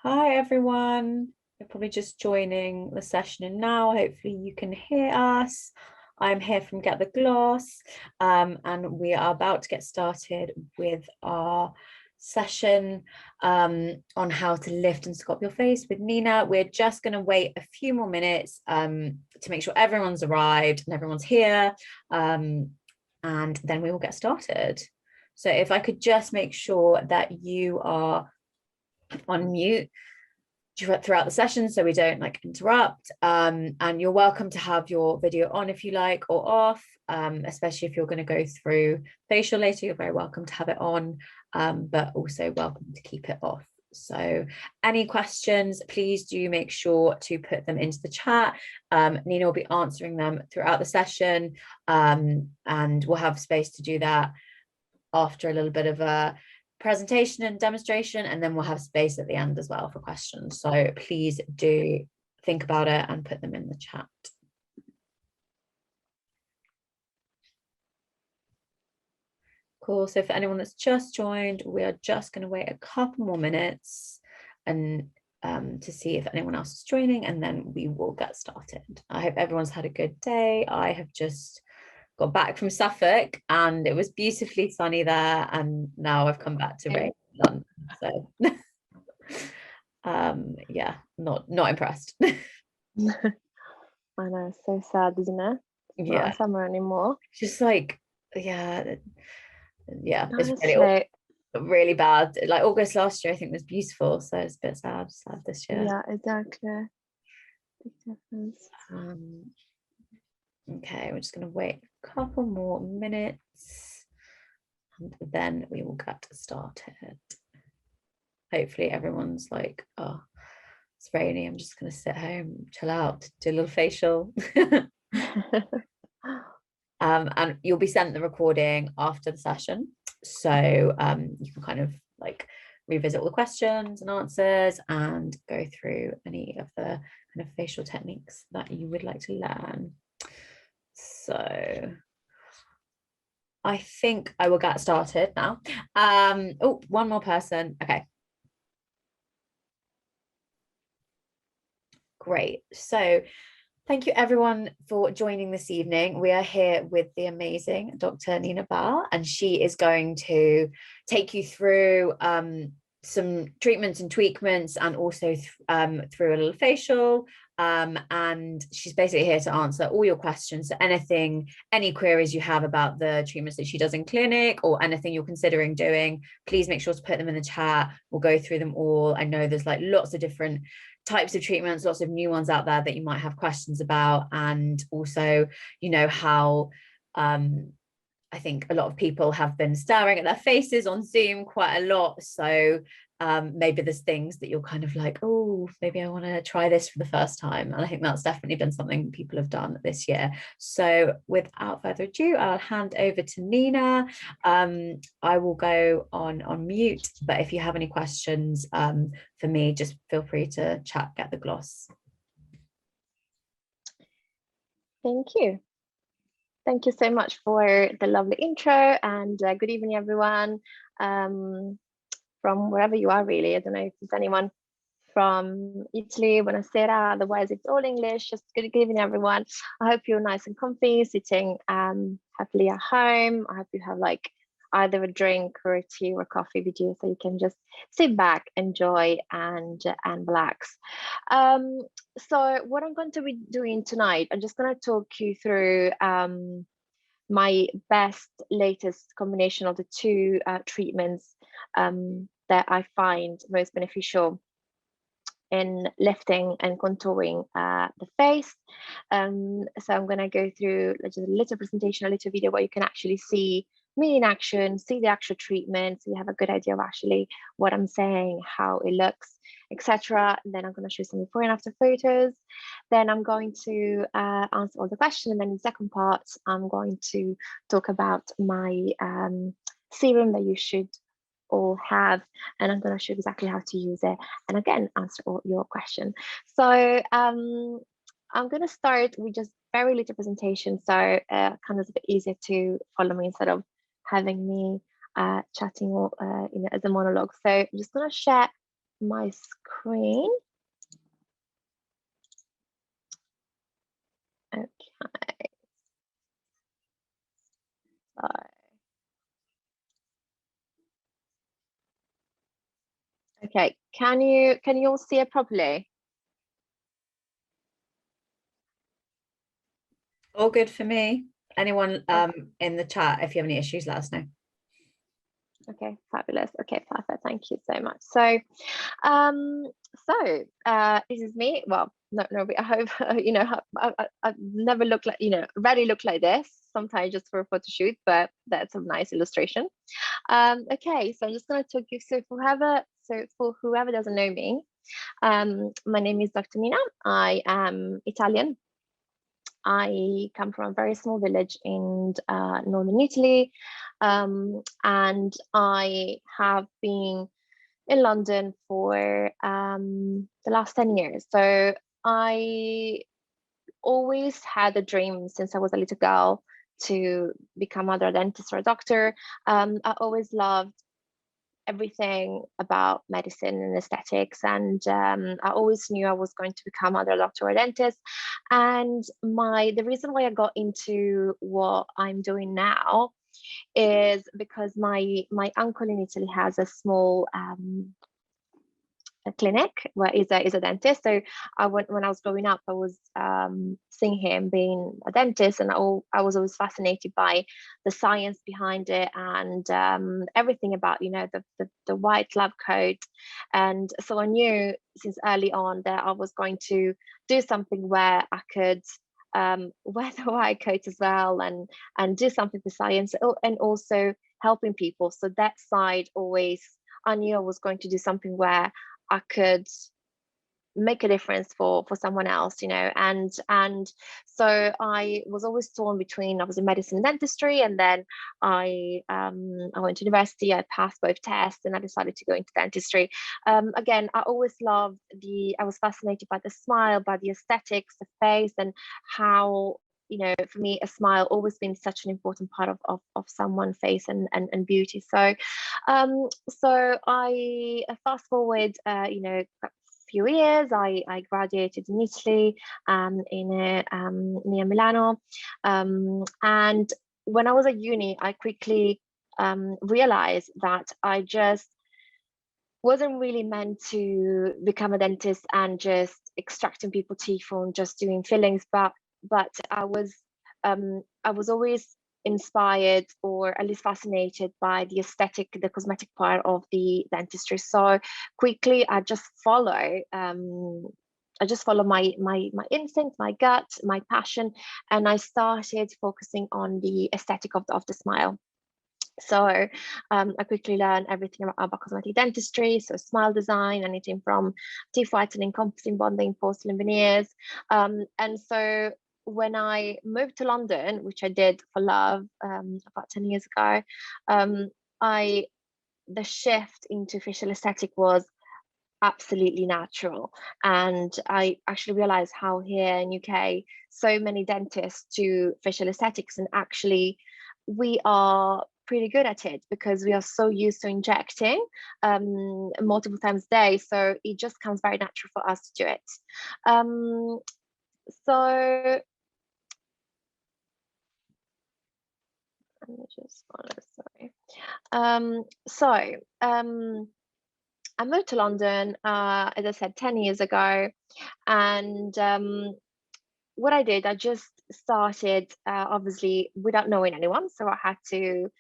Hi everyone. You're probably just joining the session in now. Hopefully you can hear us. I'm here from Get the Gloss, and we are about to get started with our session on how to lift and sculpt your face with Nina. We're just going to wait a few more minutes to make sure everyone's arrived and everyone's here, and then we will get started. So if I could just make sure that you are on mute throughout the session so we don't interrupt, and you're welcome to have your video on if you like, or off, especially if you're going to go through facial later. You're very welcome to have it on, but also welcome to keep it off. So any questions, please do make sure to put them into the chat. Nina will be answering them throughout the session, and we'll have space to do that after a little bit of a presentation and demonstration, and then we'll have space at the end as well for questions. So please do think about it and put them in the chat. Cool. So for anyone that's just joined, we are just going to wait a couple more minutes and to see if anyone else is joining, and then we will get started. I hope everyone's had a good day. I have just got back from Suffolk and it was beautifully sunny there, and now I've come back to rain London. So yeah, not impressed. I know, so sad, isn't it? It's not summer anymore. Just yeah, Honestly. it's really bad. Like August last year I think was beautiful, so it's a bit sad this year. Yeah, exactly. Big difference. Okay, we're just going to wait a couple more minutes and then we will get started. Hopefully everyone's like, oh, it's rainy, I'm just going to sit home, chill out, do a little facial. And you'll be sent the recording after the session, so you can kind of revisit all the questions and answers and go through any of the kind of facial techniques that you would like to learn. So I think I will get started now. Oh, one more person. Okay. Great. So thank you everyone for joining this evening. We are here with the amazing Dr. Nina Bal, and she is going to take you through some treatments and tweakments, and also through a little facial. And she's basically here to answer all your questions. So any queries you have about the treatments that she does in clinic, or anything you're considering doing, please make sure to put them in the chat. We'll go through them all. I know there's lots of different types of treatments, lots of new ones out there that you might have questions about, and also how I think a lot of people have been staring at their faces on Zoom quite a lot, so maybe there's things that you're kind of like, oh, maybe I want to try this for the first time, and I think that's definitely been something people have done this year. So without further ado, I'll hand over to Nina. I will go on mute, but if you have any questions for me, just feel free to chat Get the Gloss. Thank you. Thank you so much for the lovely intro, and good evening, everyone, from wherever you are, really. I don't know if there's anyone from Italy, Buonasera, otherwise it's all English. Just good evening, everyone. I hope you're nice and comfy, sitting happily at home. I hope you have either a drink or a tea or coffee with you, so you can just sit back, enjoy, and relax. So what I'm going to be doing tonight, I'm just going to talk you through my latest combination of the two treatments that I find most beneficial in lifting and contouring the face. So I'm going to go through just a little presentation, a little video where you can actually see me in action, see the actual treatment, so you have a good idea of actually what I'm saying, how it looks, etc. Then I'm going to show some before and after photos. Then I'm going to answer all the questions, and then in the second part I'm going to talk about my serum that you should all have, and I'm going to show exactly how to use it, and again answer all your questions. So I'm going to start with just very little presentation, so kind of a bit easier to follow me instead of having me chatting as a monologue. So I'm just going to share my screen. Okay. So, okay, can you all see it properly? All good for me. Anyone in the chat, if you have any issues, let us know. Okay, fabulous. Okay, perfect. Thank you so much. So, this is me. Well, no, I hope you know. I've never looked like, rarely look like this. Sometimes just for a photo shoot, but that's a nice illustration. Okay, so I'm just going to talk you through for whoever doesn't know me. My name is Dr. Mina. I am Italian. I come from a very small village in northern Italy, and I have been in London for the last 10 years. So I always had a dream since I was a little girl to become either a dentist or a doctor. I always loved everything about medicine and aesthetics, and I always knew I was going to become either a doctor or a dentist. And the reason why I got into what I'm doing now is because my uncle in Italy has a small a clinic where is a dentist. So when I was growing up, I was seeing him being a dentist, and I was always fascinated by the science behind it, and everything about the white lab coat. And so I knew since early on that I was going to do something where I could wear the white coat as well, and do something for science, and also helping people. So that side always, I knew I was going to do something where I could make a difference for someone else, and so I was always torn between obviously medicine and dentistry. And then I went to university, I passed both tests, and I decided to go into dentistry. Again, I was fascinated by the smile, by the aesthetics, the face, and how, for me, a smile always been such an important part of someone's face and beauty. So I fast forward, few years, I graduated in Italy, near Milano, and when I was at uni, I quickly realized that I just wasn't really meant to become a dentist and just extracting people teeth or just doing fillings, but I was always inspired, or at least fascinated, by the aesthetic, the cosmetic part of the dentistry. So quickly I just follow my instinct, my gut, my passion, and I started focusing on the aesthetic of the smile. So I quickly learned everything about cosmetic dentistry, so smile design, anything from teeth whitening, composite bonding, porcelain veneers. And so when I moved to London, which I did for love about 10 years ago, the shift into facial aesthetic was absolutely natural. And I actually realized how here in UK, so many dentists do facial aesthetics, and actually we are pretty good at it because we are so used to injecting multiple times a day. So it just comes very natural for us to do it. So let me just sorry. I moved to London, as I said, 10 years ago. And what I did, I just started, obviously, without knowing anyone. So I had to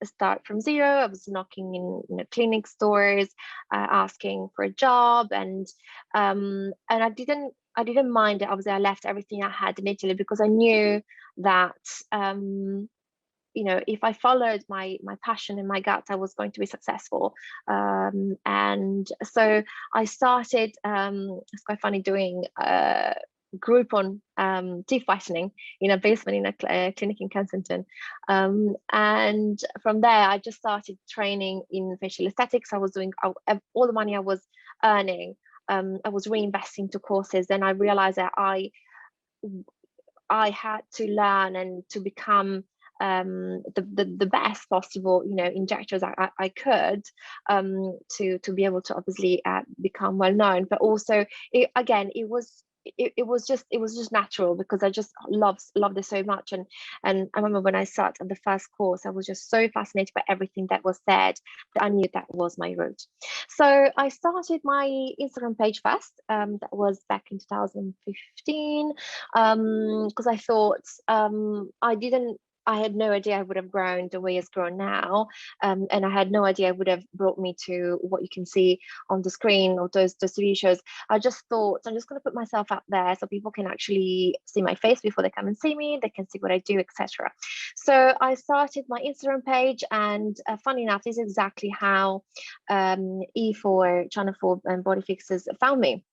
start from zero. I was knocking in clinic stores, asking for a job. And I didn't mind it. Obviously, I left everything I had in Italy because I knew that if I followed my passion and my gut, I was going to be successful. And so I started, it's quite funny, doing Groupon teeth whitening in a basement in a clinic in Kensington. And from there, I just started training in facial aesthetics. I was doing all the money I was earning, I was reinvesting to courses. Then I realized that I had to learn and to become the best possible, you know, injectors I could, to be able to obviously become well known. But also, it was just natural, because I just loved it so much. And I remember when I sat at the first course, I was just so fascinated by everything that was said, that I knew that was my route. So I started my Instagram page first. That was back in 2015, because I thought, I had no idea I would have grown the way it's grown now, and I had no idea it would have brought me to what you can see on the screen, or those TV shows. I just thought, I'm just going to put myself out there so people can actually see my face before they come and see me. They can see what I do, etc. So I started my Instagram page, and funny enough, this is exactly how E4 Channel 4 and Body Fixers found me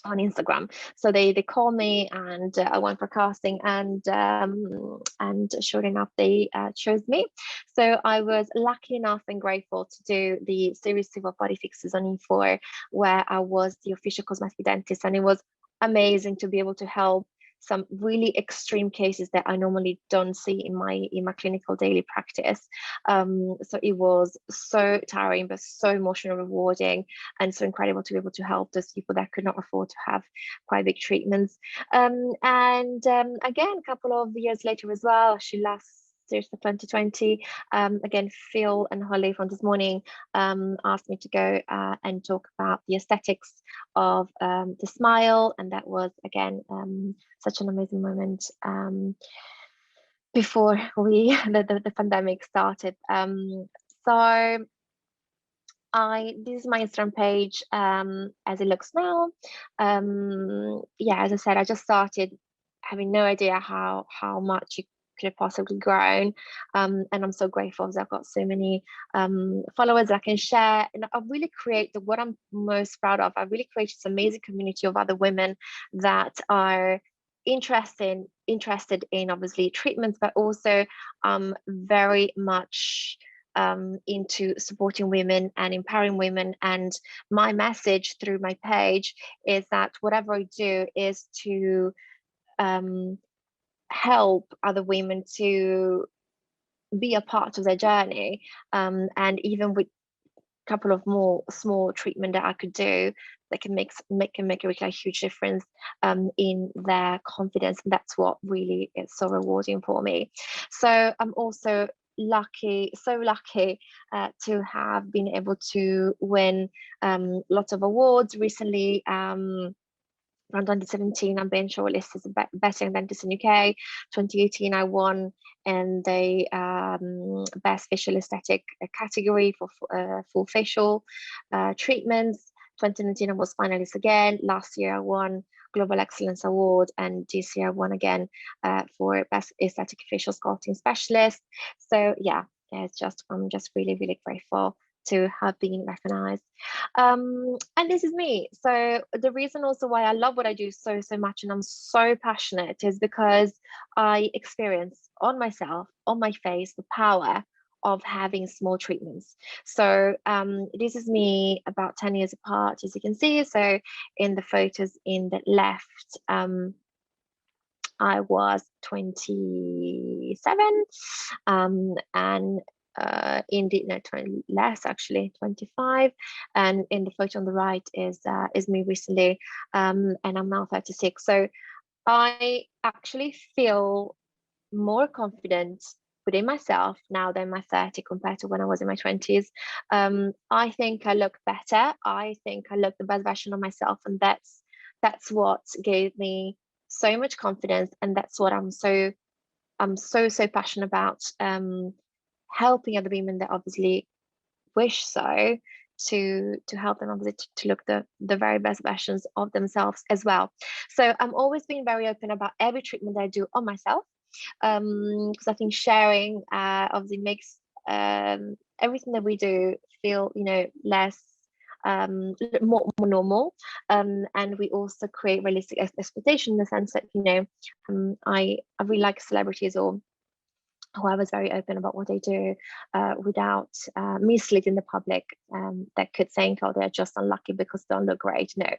on Instagram. So they called me, and I went for casting, and sure enough, they chose me. So I was lucky enough and grateful to do the series 2 of Body Fixes on E4, where I was the official cosmetic dentist, and it was amazing to be able to help some really extreme cases that I normally don't see in my clinical daily practice. So it was so tiring, but so emotional, rewarding, and so incredible to be able to help those people that could not afford to have quite big treatments. And again, a couple of years later as well, she last year, 2020, again, Phil and Holly from This Morning asked me to go and talk about the aesthetics of the smile, and that was again such an amazing moment before the pandemic started. So this is my Instagram page as it looks now. Yeah, as I said, I just started having no idea how much it could have possibly grown, and I'm so grateful because I've got so many followers that I can share, and I've really created what I'm most proud of. I've really created this amazing community of other women that are interested in obviously treatments, but also very much into supporting women and empowering women. And my message through my page is that whatever I do is to help other women to be a part of their journey, and even with a couple of more small treatment that I could do that can make a huge difference in their confidence. And that's what really is so rewarding for me. So I'm also so lucky to have been able to win lots of awards recently. Around 2017, I'm being shortlisted as a best young dentist in UK. 2018, I won in the best facial aesthetic category for full facial treatments. 2019, I was finalist again. Last year, I won Global Excellence Award, and this year I won again for best aesthetic facial sculpting specialist. So yeah, I'm just really, really grateful to have been recognized. And this is me. So the reason also why I love what I do so much, and I'm so passionate, is because I experience on myself, on my face, the power of having small treatments. So this is me about 10 years apart, as you can see. So in the photos in the left, I was 27, and in the no, 20 less actually, 25, and in the photo on the right is me recently, and I'm now 36. So I actually feel more confident within myself now than my 30 compared to when I was in my 20s. I think I look better. I think I look the best version of myself, and that's what gave me so much confidence, and that's what I'm so passionate about, helping other women that obviously wish so, to help them obviously to look the very best versions of themselves as well. So I'm always being very open about every treatment that I do on myself, because I think sharing obviously makes everything that we do feel, less more normal, and we also create realistic expectation in the sense that I really like celebrities or whoever's very open about what they do, without misleading the public, that could think, oh, they're just unlucky because they don't look great. No,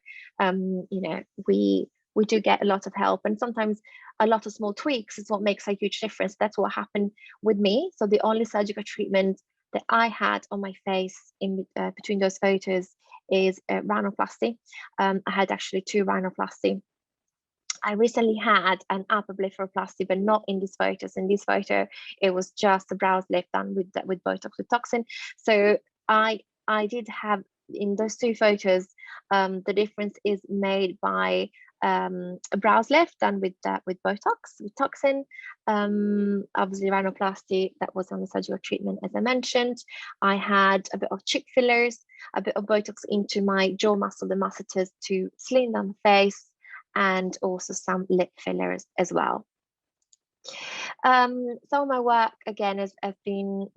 we we do get a lot of help, and sometimes a lot of small tweaks is what makes a huge difference. That's what happened with me. So the only surgical treatment that I had on my face in between those photos is rhinoplasty. I had actually 2 rhinoplasty. I recently had an upper blepharoplasty, but not in these photos. In this photo, it was just a brows lift done with Botox with toxin. So I did have in those 2 photos, the difference is made by a brows lift done with Botox with toxin. Obviously rhinoplasty, that was on the surgical treatment, as I mentioned. I had a bit of cheek fillers, a bit of Botox into my jaw muscle, the masseters, to slim down the face, and also some lip fillers as well. Some of my work again has been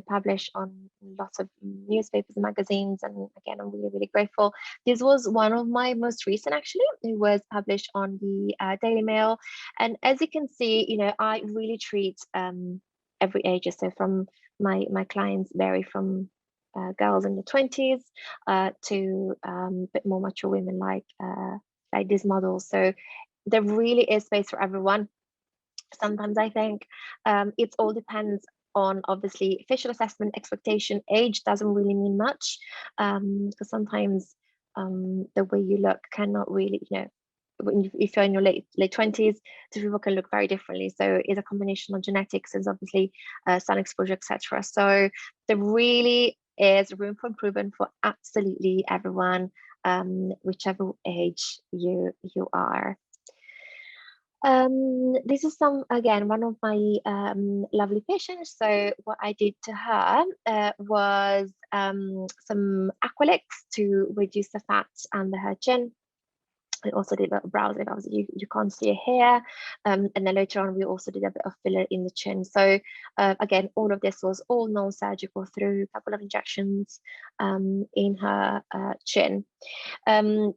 published on lots of newspapers and magazines, and again I'm really grateful. This was one of my most recent, actually. It was published on the Daily Mail, and as you can see, I really treat every age. So from my clients vary from girls in the 20s to a bit more mature women like these models. So there really is space for everyone. Sometimes I think it all depends on, obviously, facial assessment, expectation. Age doesn't really mean much, because sometimes the way you look cannot really, if you're in your late 20s, the people can look very differently. So it's a combination of genetics, and obviously sun exposure, etc. So there really is room for improvement for absolutely everyone, whichever age you are. This is one of my lovely patients. So what I did to her was some Aqualex to reduce the fat under her chin. I also did a brows lift. Obviously you can't see it here, and then later on we also did a bit of filler in the chin. So again, all of this was all non-surgical through a couple of injections in her chin.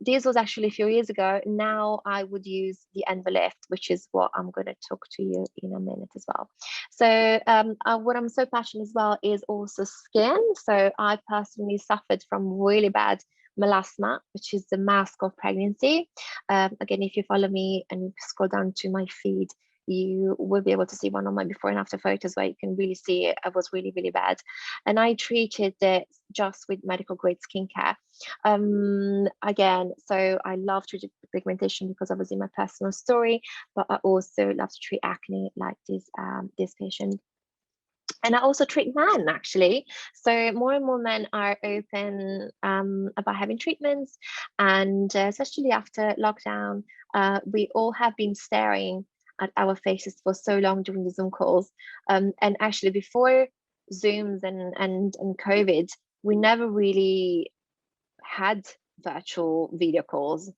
This was actually a few years ago. Now I would use the Envolift, which is what I'm going to talk to you in a minute as well. So what I'm so passionate as well is also skin. So I personally suffered from really bad melasma, which is the mask of pregnancy. Again, if you follow me and you scroll down to my feed, you will be able to see one of my before and after photos where you can really see it. It was really bad, and I treated it just with medical grade skincare. Again, so I love treating pigmentation because obviously my personal story, but I also love to treat acne like this patient. And I also treat men, actually. So more and more men are open about having treatments, and especially after lockdown, we all have been staring at our faces for so long during the Zoom calls. And actually, before Zooms and COVID, we never really had virtual video calls,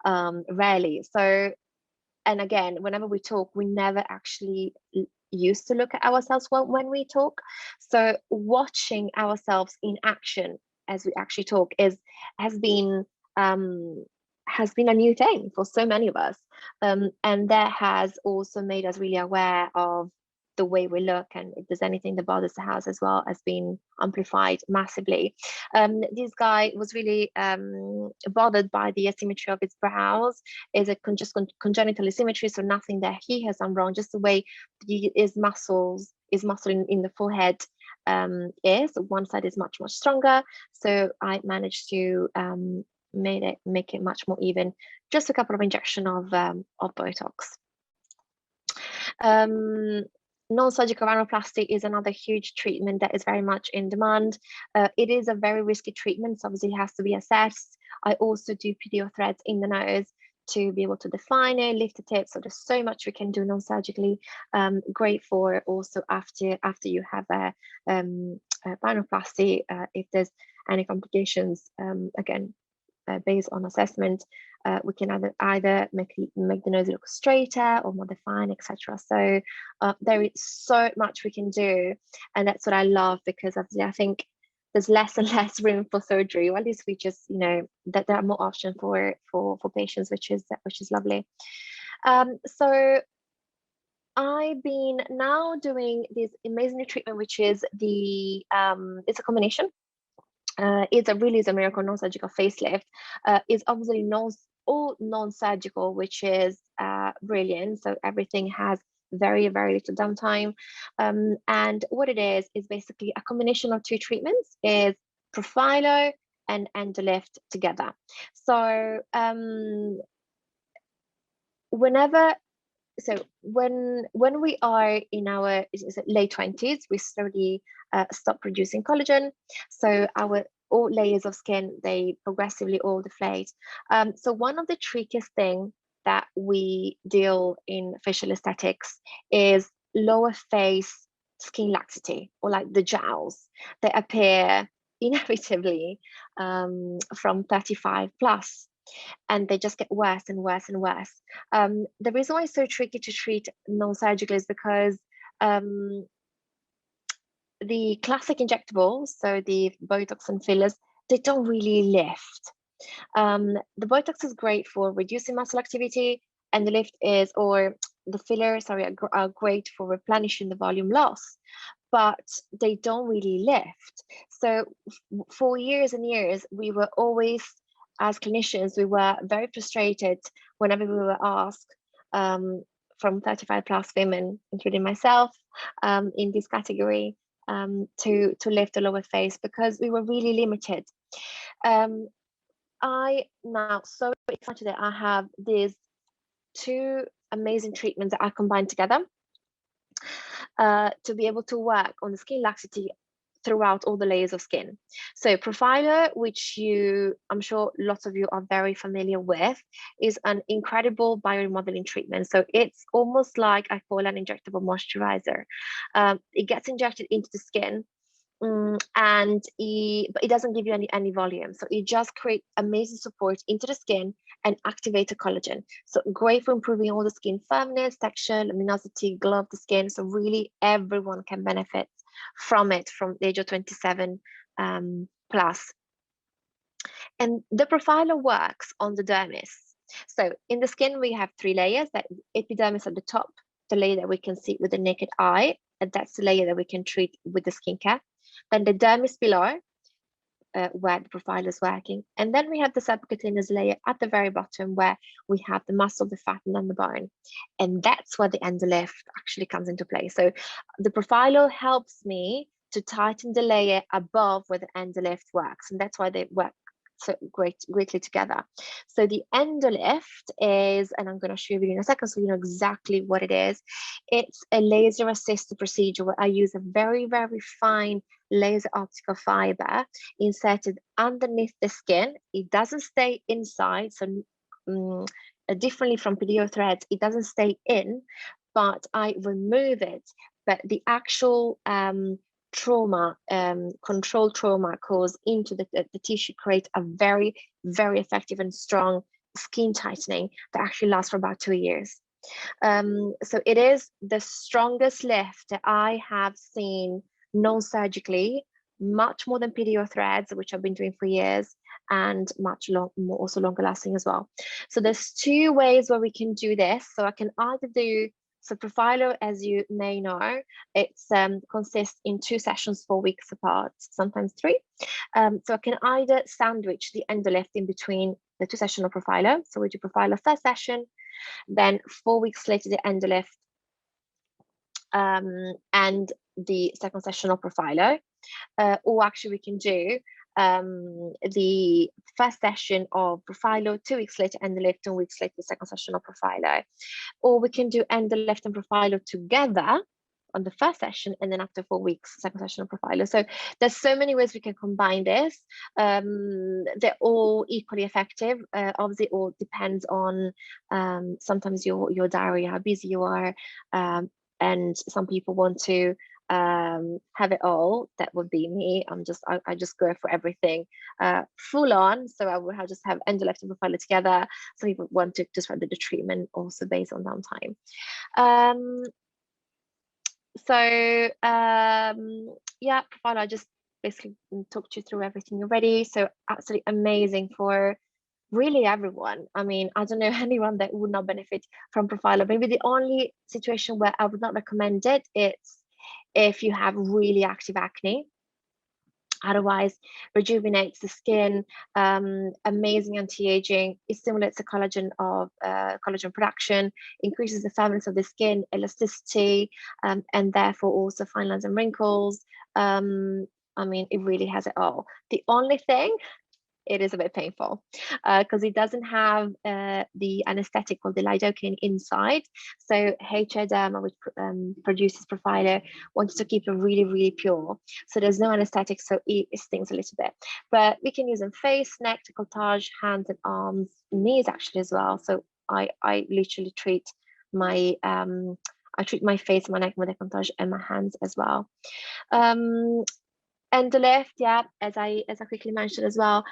rarely. So, and again, whenever we talk, we never actually used to look at ourselves when we talk. So watching ourselves in action as we actually talk has been a new thing for so many of us, and that has also made us really aware of the way we look, and if there's anything that bothers the house as well has been amplified massively. This guy was really bothered by the asymmetry of his brows. Is a congenital asymmetry, so nothing that he has done wrong, just the way his muscle in the forehead is. One side is much stronger, so I managed to make it much more even, just a couple of injection of Botox. Non-surgical rhinoplasty is another huge treatment that is very much in demand. It is a very risky treatment, so obviously it has to be assessed. I also do PDO threads in the nose to be able to define it, lift the tip. So there's so much we can do non-surgically. Great for also after you have a rhinoplasty, if there's any complications, again, based on assessment, we can either make the nose look straighter or more defined, etc. So there is so much we can do, and that's what I love, because obviously I think there's less and less room for surgery, or at least we just, that there are more options for patients, which is lovely. So I've been now doing this amazing treatment, which is it's a combination. It's a miracle non-surgical facelift. It's obviously all non-surgical, which is brilliant. So everything has very, very little downtime. And what it is basically a combination of two treatments, is Profilo and Endolift together. So when we are in our late 20s, we slowly stop producing collagen. So our all layers of skin, they progressively all deflate. So one of the trickiest thing that we deal in facial aesthetics is lower face skin laxity, or like the jowls that appear inevitably from 35 plus, and they just get worse and worse and worse. The reason why it's so tricky to treat non-surgically is because the classic injectables, so the Botox and fillers, they don't really lift. The Botox is great for reducing muscle activity, and the lift is, or the fillers, sorry, are great for replenishing the volume loss, but they don't really lift. So for years and years, we were always, as clinicians, we were very frustrated whenever we were asked from 35 plus women, including myself, in this category, to lift the lower face, because we were really limited. I now so excited that I have these two amazing treatments that I combine together to be able to work on the skin laxity throughout all the layers of skin. So Profiler, which I'm sure lots of you are very familiar with, is an incredible bioremodeling treatment. So it's almost like, I call an injectable moisturizer. It gets injected into the skin, but it doesn't give you any volume. So it just creates amazing support into the skin and activate the collagen. So great for improving all the skin firmness, texture, luminosity, glow of the skin. So really everyone can benefit from it from the age of 27 plus. And the Profiler works on the dermis. So in the skin, we have three layers: that epidermis at the top, the layer that we can see with the naked eye, and that's the layer that we can treat with the skincare. Then the dermis below, where the Profiler is working. And then we have the subcutaneous layer at the very bottom, where we have the muscle, the fat, and then the bone. And that's where the Endolift actually comes into play. So the Profiler helps me to tighten the layer above where the Endolift works. And that's why they work so greatly together. So the Endolift is, and I'm going to show you in a second so you know exactly what it is. It's a laser assisted procedure where I use a very, very fine laser optical fiber inserted underneath the skin. It doesn't stay inside, so differently from PDO threads, it doesn't stay in, but I remove it. But the actual trauma, controlled trauma caused into the tissue, create a very, very effective and strong skin tightening that actually lasts for about 2 years. So it is the strongest lift that I have seen non-surgically, much more than PDO threads, which I've been doing for years, and much more, also longer lasting as well. So there's two ways where we can do this. So I can either do, so Profiler, as you may know, it's consists in 2 sessions 4 weeks apart, sometimes 3. So I can either sandwich the Endolift in between the 2 sessions of Profiler. So we do Profiler first session, then 4 weeks later the Endolift, and the second session of Profiler. Or actually we can do the first session of Profiler, 2 weeks later Endolift, 2 weeks later the second session of Profiler. Or we can do Endolift and Profiler together on the first session, and then after 4 weeks, second session of Profiler. So there's so many ways we can combine this. They're all equally effective. Obviously, it all depends on sometimes your diary, how busy you are, and some people want to have it all. That would be me. I just go for everything full on. So I will just have Endolift and Profiler together. Some people want to just run the treatment also based on downtime. Yeah, Profiler, I just basically talked you through everything already. So absolutely amazing for really everyone. I mean, I don't know anyone that would not benefit from Profiler. Maybe the only situation where I would not recommend it, it's if you have really active acne. Otherwise, rejuvenates the skin, amazing anti-aging. It stimulates the collagen production, increases the firmness of the skin, elasticity, and therefore also fine lines and wrinkles. I mean, it really has it all. The only thing, it is a bit painful because it doesn't have the anesthetic called the lidocaine inside. So HA Derma, which produces Profiler, wants to keep it really, really pure. So there's no anesthetic, so it stings a little bit. But we can use on face, neck, décolletage, hands and arms, knees actually as well. So I literally treat my my face, my neck, my décolletage, and my hands as well. And the left, yeah, as I quickly mentioned as well,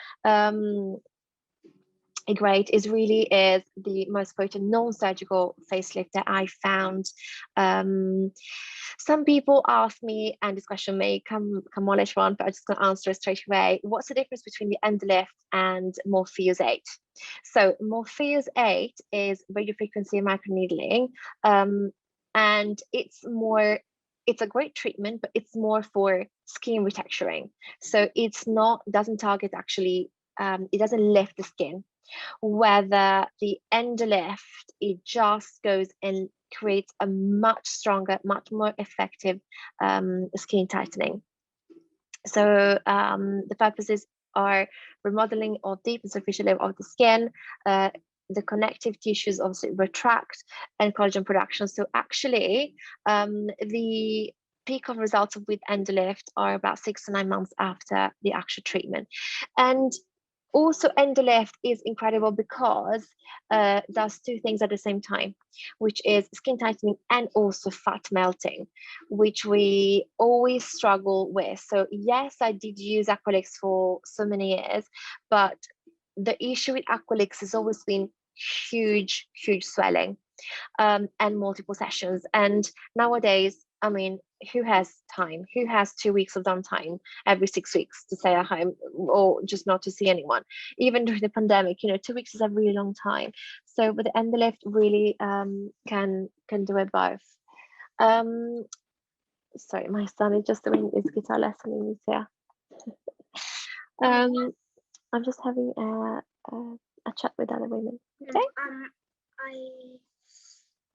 great is the most potent non-surgical facelift that I found. Some people ask me, and this question may come more later on, but I'm just going to answer it straight away. What's the difference between the Endolyft and Morpheus 8? So Morpheus 8 is radiofrequency microneedling, and it's a great treatment, but it's more for skin retexturing. So doesn't target actually, it doesn't lift the skin. Whether the Endolyft, it just goes and creates a much stronger, much more effective skin tightening. So the purposes are remodeling or deep and superficial layer of the skin, the connective tissues obviously retract, and collagen production. So actually, the peak of results with Endolyft are about 6 to 9 months after the actual treatment. And also, Endolyft is incredible because does two things at the same time, which is skin tightening and also fat melting, which we always struggle with. So yes, I did use Aqualix for so many years, but the issue with Aqualix has always been huge swelling and multiple sessions. And nowadays, I mean, who has time? Who has 2 weeks of downtime every 6 weeks to stay at home or just not to see anyone? Even during the pandemic, 2 weeks is a really long time. So with the Endolyft, really can do it both. Sorry, my son is just doing his guitar lesson in here. I'm just having a chat with other women. Okay.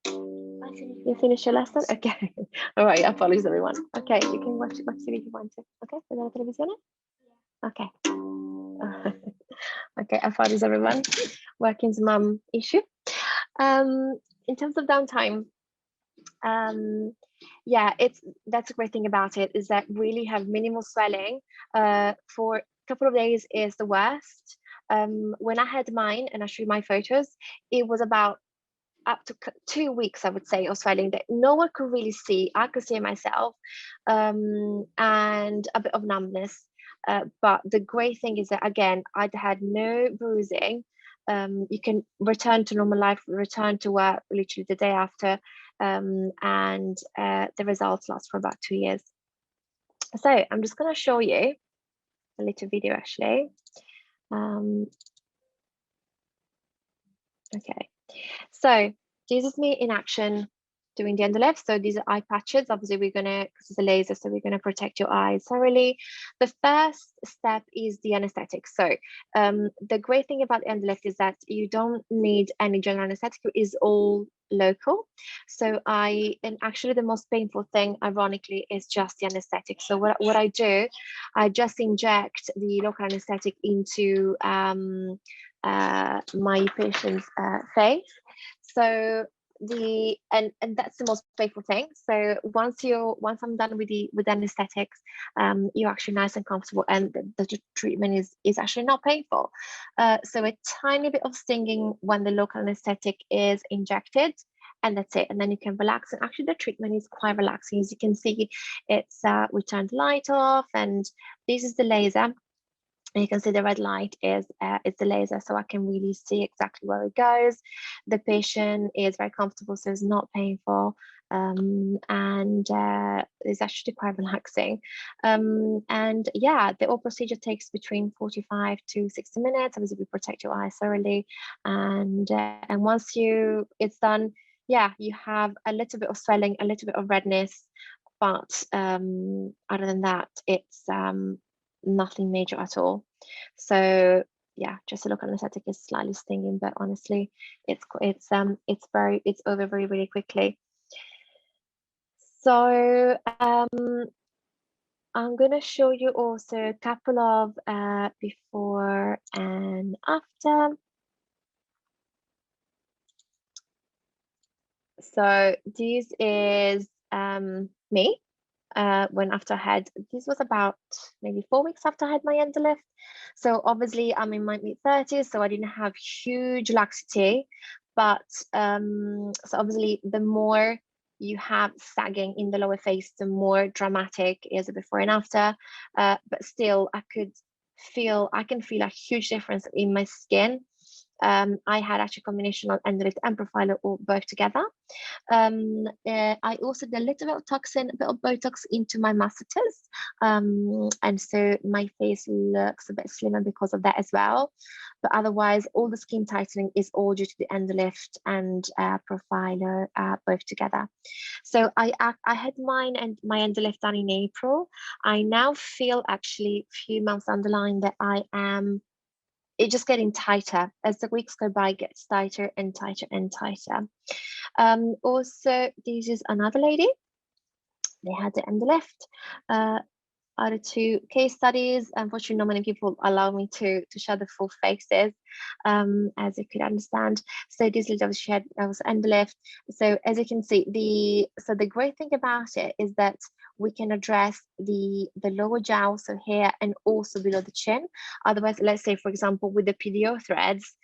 You finish your lesson? Okay. All right, apologies everyone. Okay, you can watch TV if you want to. Okay, ¿Vedere la televisione? Okay. Okay, apologies everyone. Working's mum issue. In terms of downtime, yeah, that's a great thing about it, is that really have minimal swelling. For a couple of days is the worst. When I had mine and I showed my photos, it was about up to 2 weeks, I would say, of swelling that no one could really see. I could see it myself, and a bit of numbness. But the great thing is that, again, I'd had no bruising. You can return to normal life, return to work literally the day after, and the results last for about 2 years. So I'm just going to show you a little video actually. Okay, so this is me in action doing the Endolyft. So these are eye patches. Obviously, we're gonna, because it's a laser, so we're gonna protect your eyes thoroughly. The first step is the anesthetic. So the great thing about the Endolyft is that you don't need any general anesthetic. It is all local. So and actually the most painful thing, ironically, is just the anesthetic. So what I do, I just inject the local anesthetic into my patient's face. So and that's the most painful thing. So once I'm done with the anesthetics, you're actually nice and comfortable, and the treatment is actually not painful. So a tiny bit of stinging when the local anesthetic is injected, and that's it. And then you can relax. And actually the treatment is quite relaxing. As you can see, it's we turned the light off, and this is the laser. And you can see the red light is the laser, so I can really see exactly where it goes. The patient is very comfortable, so it's not painful, and it's actually quite relaxing. And yeah, the whole procedure takes between 45 to 60 minutes. Obviously, we protect your eyes thoroughly, and once it's done, yeah, you have a little bit of swelling, a little bit of redness, but other than that, it's nothing major at all. So yeah, just a look anesthetic is slightly stinging, but honestly, it's over very, really quickly. So I'm going to show you also a couple of before and after. So this is me when after I had, this was about maybe 4 weeks after I had my endolift. So obviously I'm in my mid-30s, so I didn't have huge laxity, but so obviously the more you have sagging in the lower face, the more dramatic is the before and after. But still, I can feel a huge difference in my skin. I had actually a combination of endolift and profiler all both together. I also did a little bit of toxin, a bit of Botox into my masseters, and so my face looks a bit slimmer because of that as well. But otherwise, all the skin tightening is all due to the endolift and profiler both together. So I had mine and my endolift done in April. I now feel actually a few months down the line that it's just getting tighter as the weeks go by. It gets tighter and tighter and tighter. Also, this is another lady. They had the endolift. Other two case studies. Unfortunately, not many people allow me to show the full faces, as you could understand. So this lady obviously had was endolift. So as you can see, the great thing about it is that we can address the lower jowl, so here, and also below the chin. Otherwise, let's say for example with the PDO threads,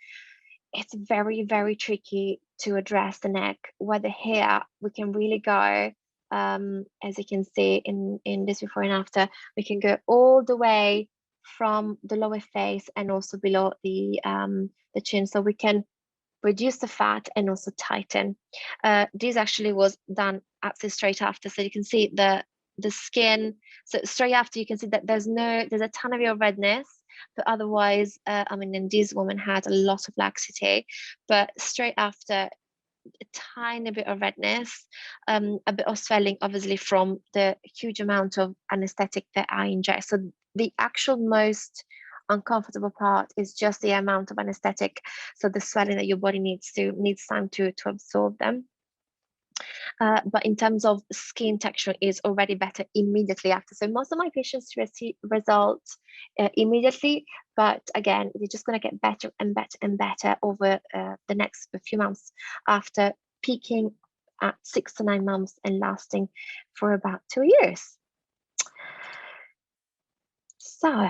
it's very, very tricky to address the neck, whether here we can really go, as you can see in this before and after, we can go all the way from the lower face and also below the chin, so we can reduce the fat and also tighten. This actually was done absolutely straight after, so you can see the skin. So straight after, you can see that there's a ton of your redness, but otherwise, I mean, and this woman had a lot of laxity, but straight after, a tiny bit of redness, a bit of swelling, obviously from the huge amount of anesthetic that I inject. So the actual most uncomfortable part is just the amount of anesthetic. So the swelling that your body needs time to absorb them. But in terms of skin texture, is already better immediately after. So most of my patients receive results immediately, but again, they're just going to get better and better and better over the next few months, after peaking at 6 to 9 months and lasting for about 2 years. So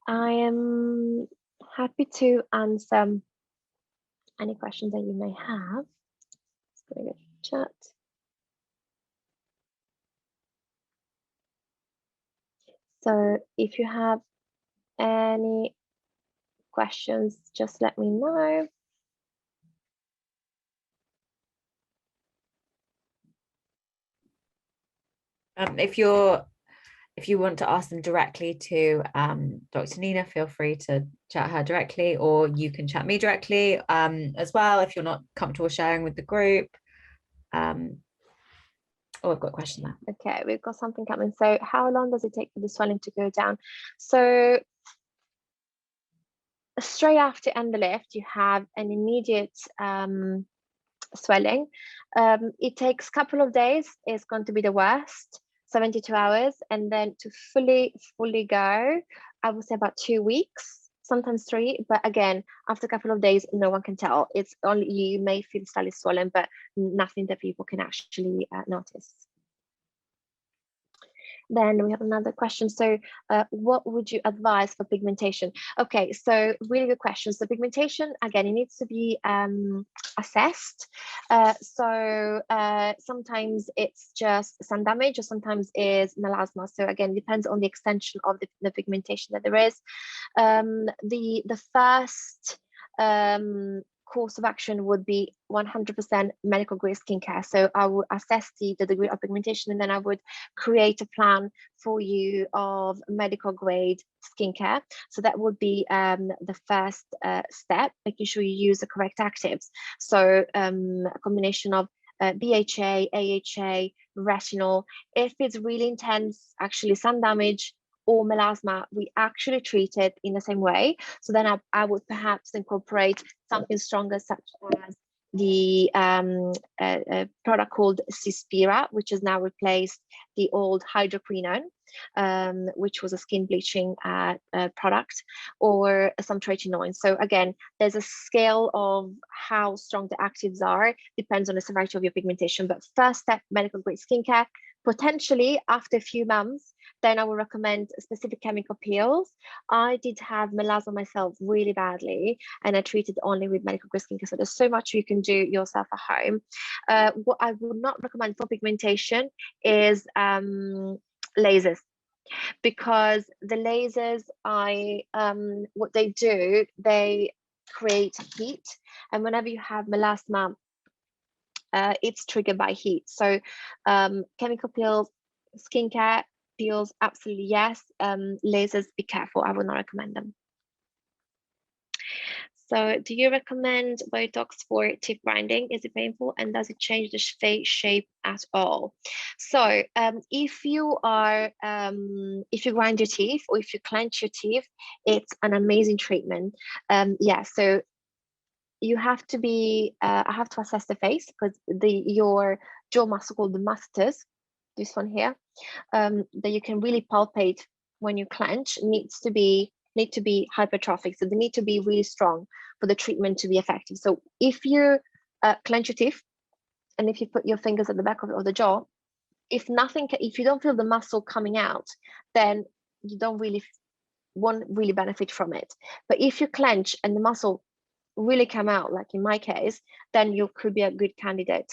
I am happy to answer any questions that you may have. Just going to chat. So if you have any questions, just let me know. If you want to ask them directly to Dr. Nina, feel free to chat her directly, or you can chat me directly as well if you're not comfortable sharing with the group. Oh, I've got a question there. Okay, we've got something coming. So how long does it take for the swelling to go down? So straight after endolift, you have an immediate swelling. It takes a couple of days. It's going to be the worst, 72 hours. And then to fully go, I would say about 2 weeks, sometimes 3. But again, after a couple of days, no one can tell. It's only, you may feel slightly swollen, but nothing that people can actually notice. Then we have another question. So what would you advise for pigmentation? Okay, so really good question. So pigmentation, again, it needs to be assessed. Sometimes it's just sun damage, or sometimes is melasma. So again, depends on the extension of the pigmentation that there is. The first course of action would be 100% medical grade skincare. So I would assess the degree of pigmentation, and then I would create a plan for you of medical grade skincare. So that would be the first step, making sure you use the correct actives. So a combination of BHA, AHA, retinol. If it's really intense, actually sun damage, or melasma, we actually treat it in the same way. So then I would perhaps incorporate something stronger, such as the product called Cispira, which has now replaced the old hydroquinone, which was a skin bleaching product, or some tretinoin. So again, there's a scale of how strong the actives are, depends on the severity of your pigmentation. But first step, medical grade skincare. Potentially after a few months, then I would recommend specific chemical peels. I did have melasma myself really badly, and I treated only with medical grade skincare. So there's so much you can do yourself at home. What I would not recommend for pigmentation is lasers, because the lasers, what they do, they create heat, and whenever you have melasma, it's triggered by heat. So chemical peels, skincare peels, absolutely yes. Lasers, be careful, I would not recommend them. So do you recommend Botox for teeth grinding? Is it painful, and does it change the face shape at all? So if you grind your teeth, or if you clench your teeth, it's an amazing treatment. Yeah, so you have to be I have to assess the face, because your jaw muscle called the masseters, this one here, that you can really palpate when you clench, need to be hypertrophic. So they need to be really strong for the treatment to be effective. So if you clench your teeth, and if you put your fingers at the back of the jaw, if you don't feel the muscle coming out, then you won't really benefit from it. But if you clench and the muscle really come out, like in my case, then you could be a good candidate.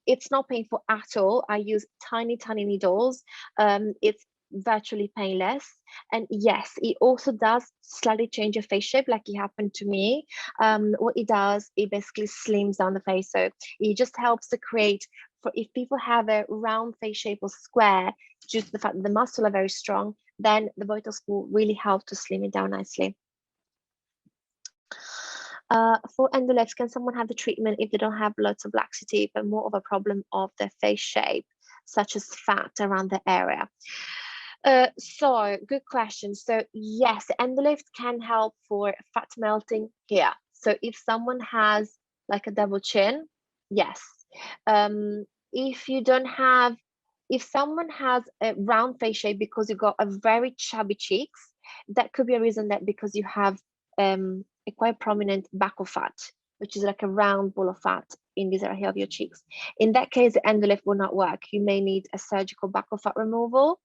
It's not painful at all. I use tiny needles. It's virtually painless, and yes, it also does slightly change your face shape, like it happened to me. What it does, it basically slims down the face, so it just helps to create, for if people have a round face shape or square, just the fact that the muscles are very strong, then the Botox will really help to slim it down nicely. For endolifts, can someone have the treatment if they don't have lots of laxity, but more of a problem of their face shape, such as fat around the area? So good question. So yes, endolift can help for fat melting here. So if someone has like a double chin, yes. If someone has a round face shape because you got a very chubby cheeks, that could be a reason, that because you have a quite prominent back of fat, which is like a round ball of fat in this area of your cheeks. In that case, the endolift will not work. You may need a surgical back of fat removal.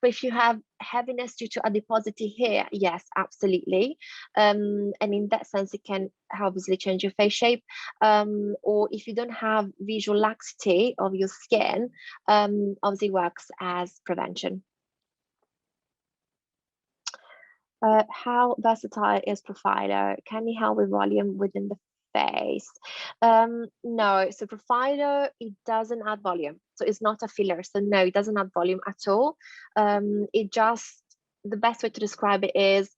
But if you have heaviness due to adiposity here, yes, absolutely. And in that sense, it can obviously change your face shape. Or if you don't have visual laxity of your skin, obviously works as prevention. How versatile is Profiler? Can you help with volume within the face? No, so Profiler, it doesn't add volume. So it's not a filler. So no, it doesn't add volume at all. The best way to describe it is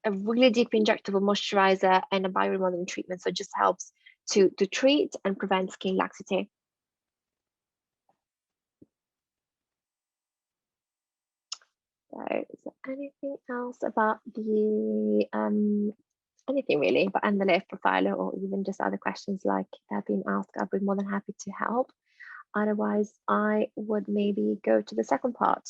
a really deep injectable moisturizer and a bioremodeling treatment. So it just helps to treat and prevent skin laxity. So is there anything else about the anything really, but endolift, Profiler, or even just other questions like that have been asked, I'd be more than happy to help. Otherwise, I would maybe go to the second part.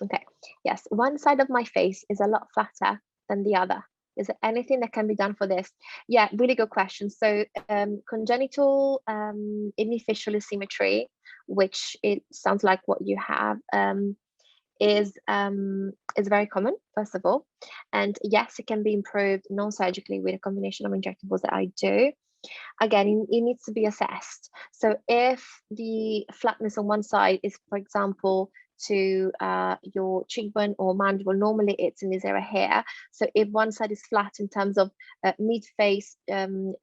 Okay, yes, one side of my face is a lot flatter than the other. Is there anything that can be done for this? Yeah, really good question. So congenital hemifacial asymmetry, which it sounds like what you have, is very common, first of all. And yes, it can be improved non-surgically with a combination of injectables that I do. Again, it needs to be assessed. So if the flatness on one side is, for example, to your cheekbone or mandible, normally it's in this area here. So if one side is flat in terms of mid-face,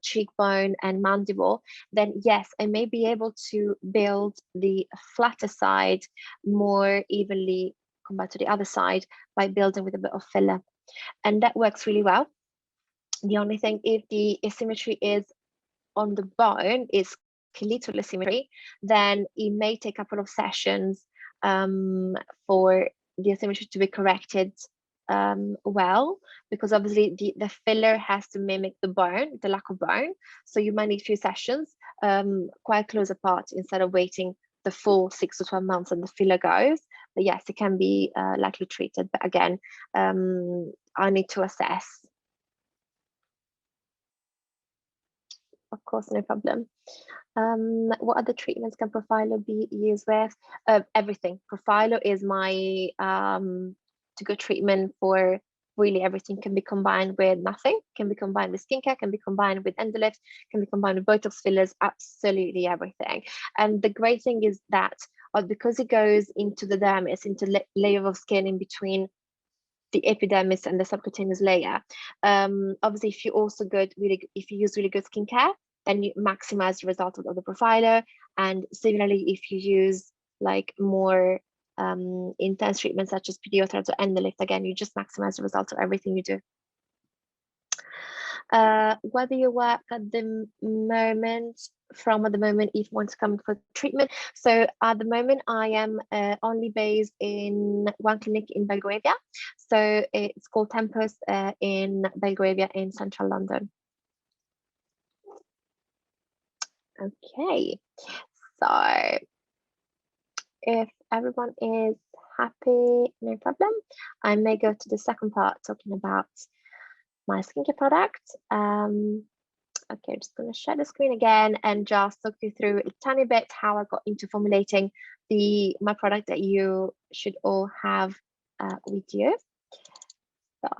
cheekbone and mandible, then yes, I may be able to build the flatter side more evenly compared to the other side by building with a bit of filler. And that works really well. The only thing, if the asymmetry is on the bone, is skeletal asymmetry, then it may take a couple of sessions for the asymmetry to be corrected well, because obviously the filler has to mimic the bone, the lack of bone. So you might need a few sessions quite close apart instead of waiting the full 6 to 12 months and the filler goes. But yes, it can be likely treated. But again, I need to assess. Of course, no problem. What other treatments can Profilo be used with? Everything. Profilo is my to-go treatment for really everything. Can be combined with nothing, can be combined with skincare, can be combined with Endolyft, can be combined with Botox fillers, absolutely everything. And the great thing is that because it goes into the dermis, into layer of skin in between the epidermis and the subcutaneous layer. Obviously, if you also if you use really good skincare, then you maximize the result of the Profilo. And similarly, if you use like more intense treatments such as pediotheraps or Endolyft, again, you just maximize the result of everything you do. Whether you work at the moment, if you want to come for treatment. So at the moment, I am only based in one clinic in Belgravia. So it's called Tempus in Belgravia in central London. Okay, so if everyone is happy, no problem. I may go to the second part talking about my skincare product. Okay, I'm just going to share the screen again and just talk you through a tiny bit how I got into formulating my product that you should all have with you. So,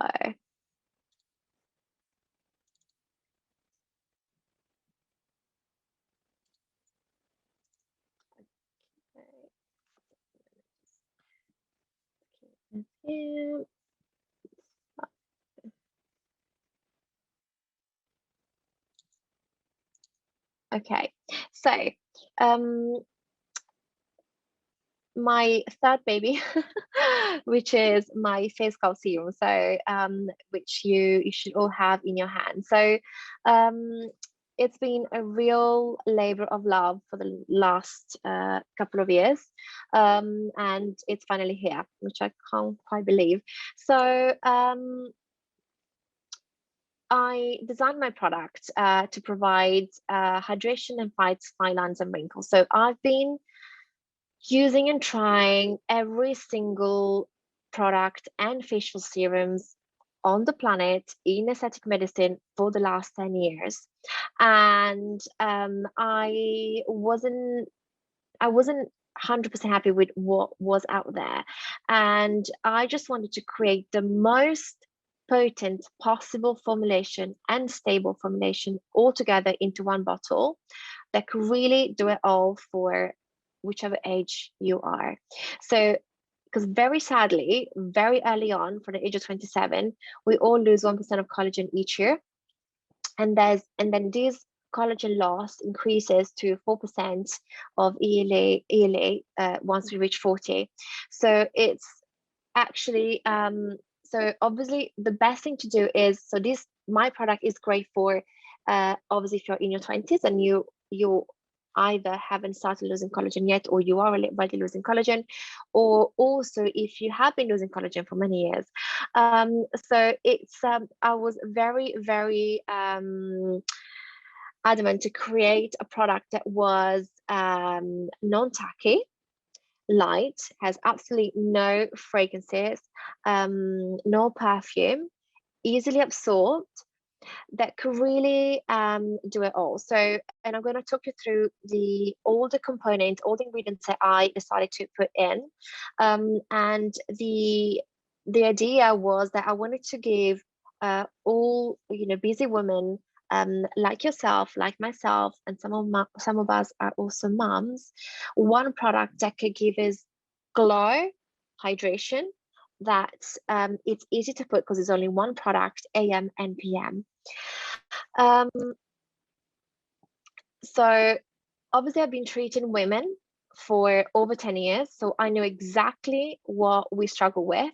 okay, so my third baby, which is my face skull serum, so which you should all have in your hand. So it's been a real labor of love for the last couple of years, and it's finally here, which I can't quite believe. So I designed my product to provide hydration and fights fine lines and wrinkles. So I've been using and trying every single product and facial serums on the planet in aesthetic medicine for the last 10 years. And I wasn't 100% happy with what was out there. And I just wanted to create the most potent possible formulation and stable formulation all together into one bottle that could really do it all for whichever age you are. So, because very sadly, very early on, for the age of 27, we all lose 1% of collagen each year. And then this collagen loss increases to 4% of ELA once we reach 40. So it's actually so obviously the best thing to do is, so my product is great for obviously if you're in your 20s and you either haven't started losing collagen yet, or you are already losing collagen, or also if you have been losing collagen for many years. So it's I was very, very adamant to create a product that was non-tacky, light, has absolutely no fragrances, no perfume, easily absorbed, that could really do it all. So, and I'm going to talk you through all the components, all the ingredients that I decided to put in. And the idea was that I wanted to give all busy women like yourself, like myself, and some of us are also moms, one product that could give us glow, hydration, that it's easy to put because there's only one product, AM and PM. So obviously I've been treating women for over 10 years, so I know exactly what we struggle with.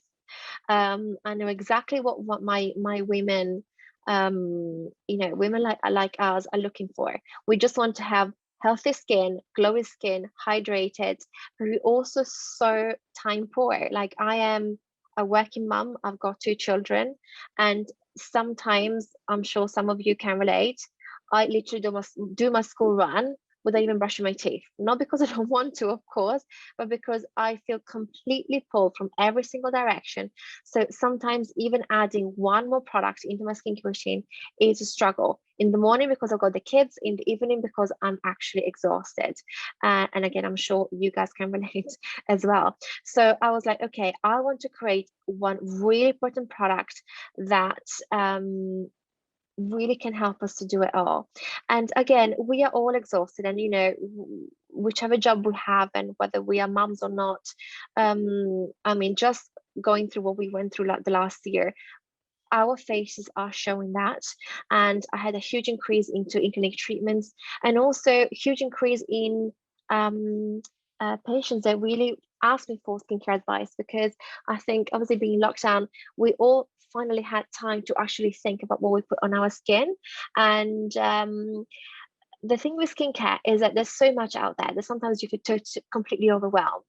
I know exactly what my women women like us are looking for. We just want to have healthy skin, glowy skin, hydrated, but we also so time poor. Like, I am a working mom, I've got 2 children, and sometimes, I'm sure some of you can relate, I literally do my school run without even brushing my teeth. Not because I don't want to, of course, but because I feel completely pulled from every single direction. So sometimes even adding one more product into my skincare routine is a struggle. In the morning because I've got the kids, in the evening because I'm actually exhausted. And again, I'm sure you guys can relate as well. So I was like, okay, I want to create one really important product that really can help us to do it all. And again, we are all exhausted, and whichever job we have, and whether we are mums or not, I mean, just going through what we went through like the last year, our faces are showing that. And I had a huge increase into in-clinic treatments, and also huge increase in patients that really asked me for skincare advice, because I think obviously being locked down, we all finally had time to actually think about what we put on our skin. And the thing with skincare is that there's so much out there that sometimes you could completely overwhelmed.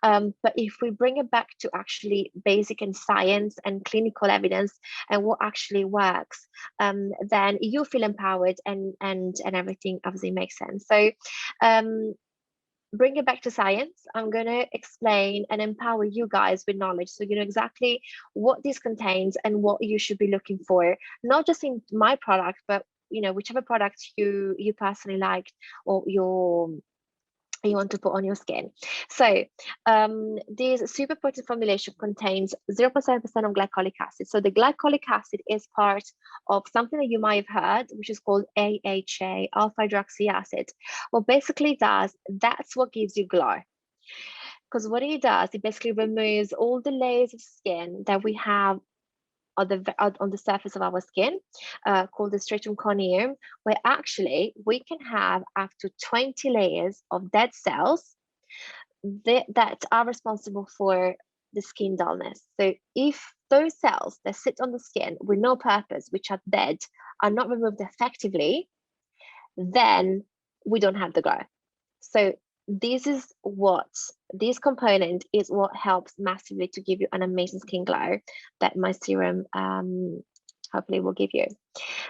But if we bring it back to actually basic and science and clinical evidence and what actually works, then you feel empowered, and everything obviously makes sense. So bring it back to science. I'm going to explain and empower you guys with knowledge, so you know exactly what this contains and what you should be looking for, not just in my product, but whichever product you personally liked, or you want to put on your skin. So this super potent formulation contains 0.7% of glycolic acid. So the glycolic acid is part of something that you might have heard, which is called AHA, alpha hydroxy acid. What basically does, that's what gives you glow. Because what it does, it basically removes all the layers of skin that we have on the surface of our skin, called the stratum corneum, where actually we can have up to 20 layers of dead cells that are responsible for the skin dullness. So if those cells that sit on the skin with no purpose, which are dead, are not removed effectively, then we don't have the glow. So this component is what helps massively to give you an amazing skin glow that my serum hopefully will give you.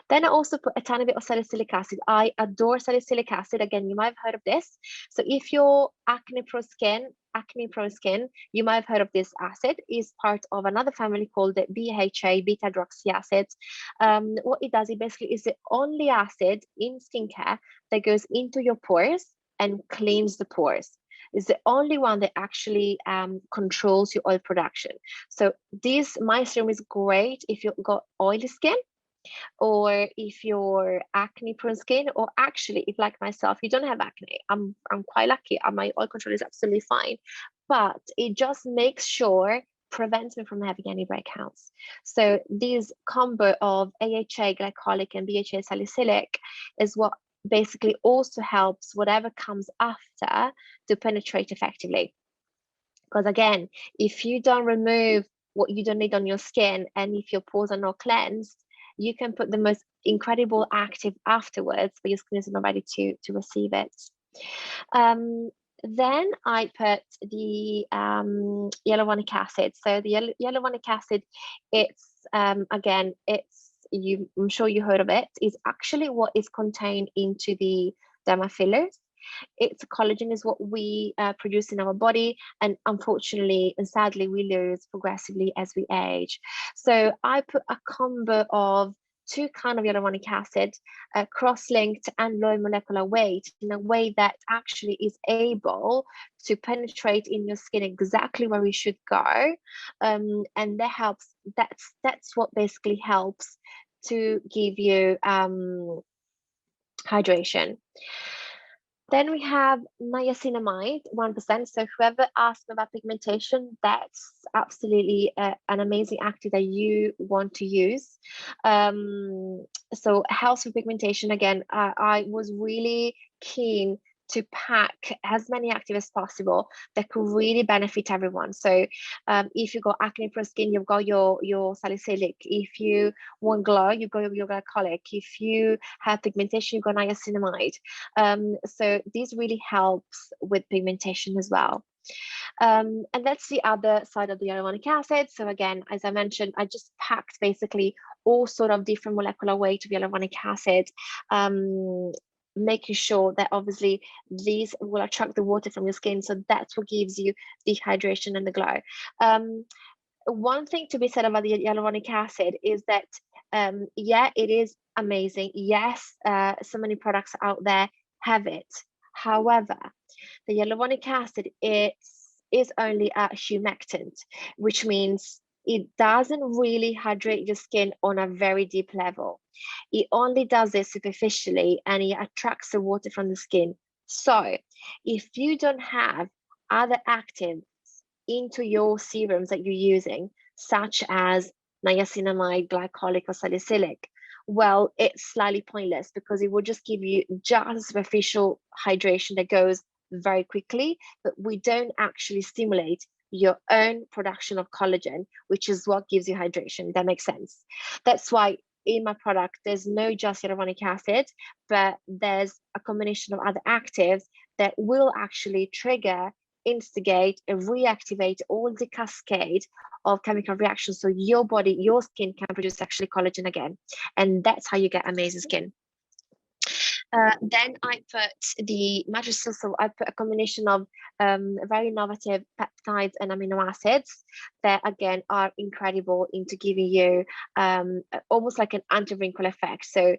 Then I also put a tiny bit of salicylic acid. I adore salicylic acid. Again, you might have heard of this. So if you're acne prone skin, you might have heard of this acid. Is part of another family called the BHA, beta hydroxy acid. What it does, it basically is the only acid in skincare that goes into your pores and cleans the pores. Is the only one that actually controls your oil production. So my serum is great if you've got oily skin, or if you're acne prone skin, or actually if, like myself, you don't have acne. I'm quite lucky. My oil control is absolutely fine, but it just makes sure prevents me from having any breakouts. So this combo of AHA glycolic and BHA salicylic is what basically also helps whatever comes after to penetrate effectively. Because again, if you don't remove what you don't need on your skin, and if your pores are not cleansed, you can put the most incredible active afterwards, but your skin is not ready to receive it. Then I put the hyaluronic acid. So the hyaluronic acid, it's again, I'm sure you heard of it. It's actually what is contained into the derma fillers. It's collagen is what we produce in our body, and unfortunately and sadly we lose progressively as we age. So I put a combo of 2 kinds of hyaluronic acid, cross-linked and low molecular weight, in a way that actually is able to penetrate in your skin exactly where we should go, and that helps. That's what basically helps to give you hydration. Then we have niacinamide, 1%. So whoever asked me about pigmentation, that's absolutely an amazing active that you want to use. So helps with pigmentation. Again, I was really keen to pack as many actives as possible that could really benefit everyone. So if you got acne prone skin, you've got your salicylic. If you want glow, you've got your glycolic. If you have pigmentation, you've got niacinamide. So this really helps with pigmentation as well. And that's the other side of the hyaluronic acid. So again, as I mentioned, I just packed basically all sort of different molecular weight of hyaluronic acid, making sure that obviously these will attract the water from your skin. So that's what gives you the hydration and the glow. One thing to be said about the hyaluronic acid is that, yeah, it is amazing. Yes, so many products out there have it. However, the hyaluronic acid is only a humectant, which means it doesn't really hydrate your skin on a very deep level. It only does it superficially, and it attracts the water from the skin. So if you don't have other actives into your serums that you're using, such as niacinamide, glycolic, or salicylic, well, it's slightly pointless, because it will just give you just superficial hydration that goes very quickly, but we don't actually stimulate your own production of collagen, which is what gives you hydration. That makes sense. That's why in my product, there's no just hyaluronic acid, but there's a combination of other actives that will actually trigger, instigate, and reactivate all the cascade of chemical reactions, so your body, your skin can produce actually collagen again, and that's how you get amazing skin. Then I put the matrix, so I put a combination of very innovative peptides and amino acids that again are incredible into giving you almost like an anti-wrinkle effect. So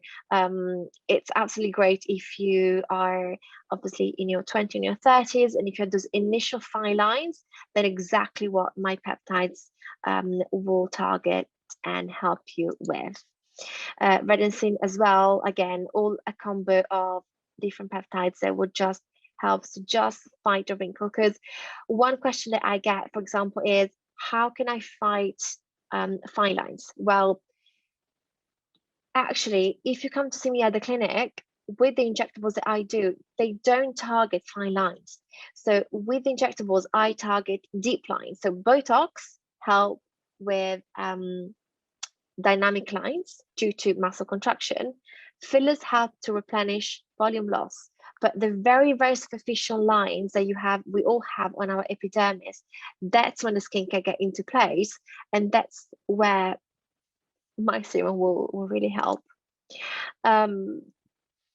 it's absolutely great if you are obviously in your 20s and your 30s, and if you have those initial fine lines, then exactly what my peptides will target and help you with. Redensin as well, again, all a combo of different peptides that would just helps to just fight the wrinkle. Because one question that I get, for example, is how can I fight fine lines? Well, actually, if you come to see me at the clinic, with the injectables that I do, they don't target fine lines. So with injectables, I target deep lines. So Botox help with dynamic lines due to muscle contraction. Fillers help to replenish volume loss, but the very, very superficial lines that we all have on our epidermis, that's when the skin can get into place, and that's where my serum will really help.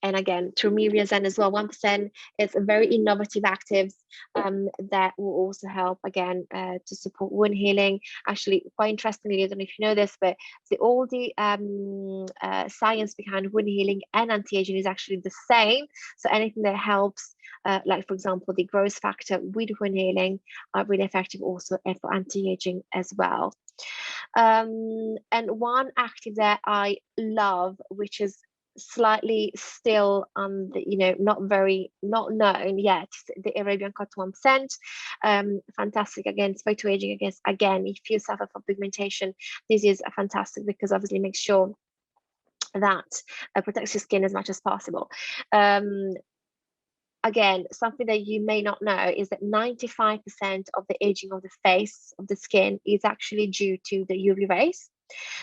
And again, Zen as well, 1%. It's a very innovative actives that will also help, again, to support wound healing. Actually, quite interestingly, I don't know if you know this, but all the science behind wound healing and anti-aging is actually the same. So anything that helps, like, for example, the growth factor with wound healing are really effective also for anti-aging as well. And one active that I love, which is slightly still not known yet, the Arabian cotton 1%. Fantastic against photoaging, again, if you suffer from pigmentation, this is fantastic, because obviously makes sure that protects your skin as much as possible. Again, something that you may not know is that 95% of the aging of the face, of the skin, is actually due to the UV rays.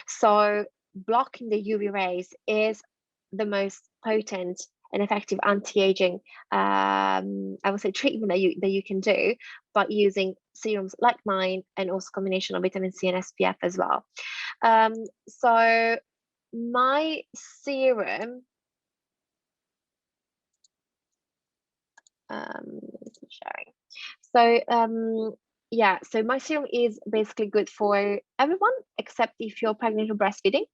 So blocking the UV rays is the most potent and effective anti-aging, I would say, treatment that you can do, but using serums like mine, and also combination of vitamin C and SPF as well. So my serum, sharing. So yeah, so my serum is basically good for everyone except if you're pregnant or breastfeeding.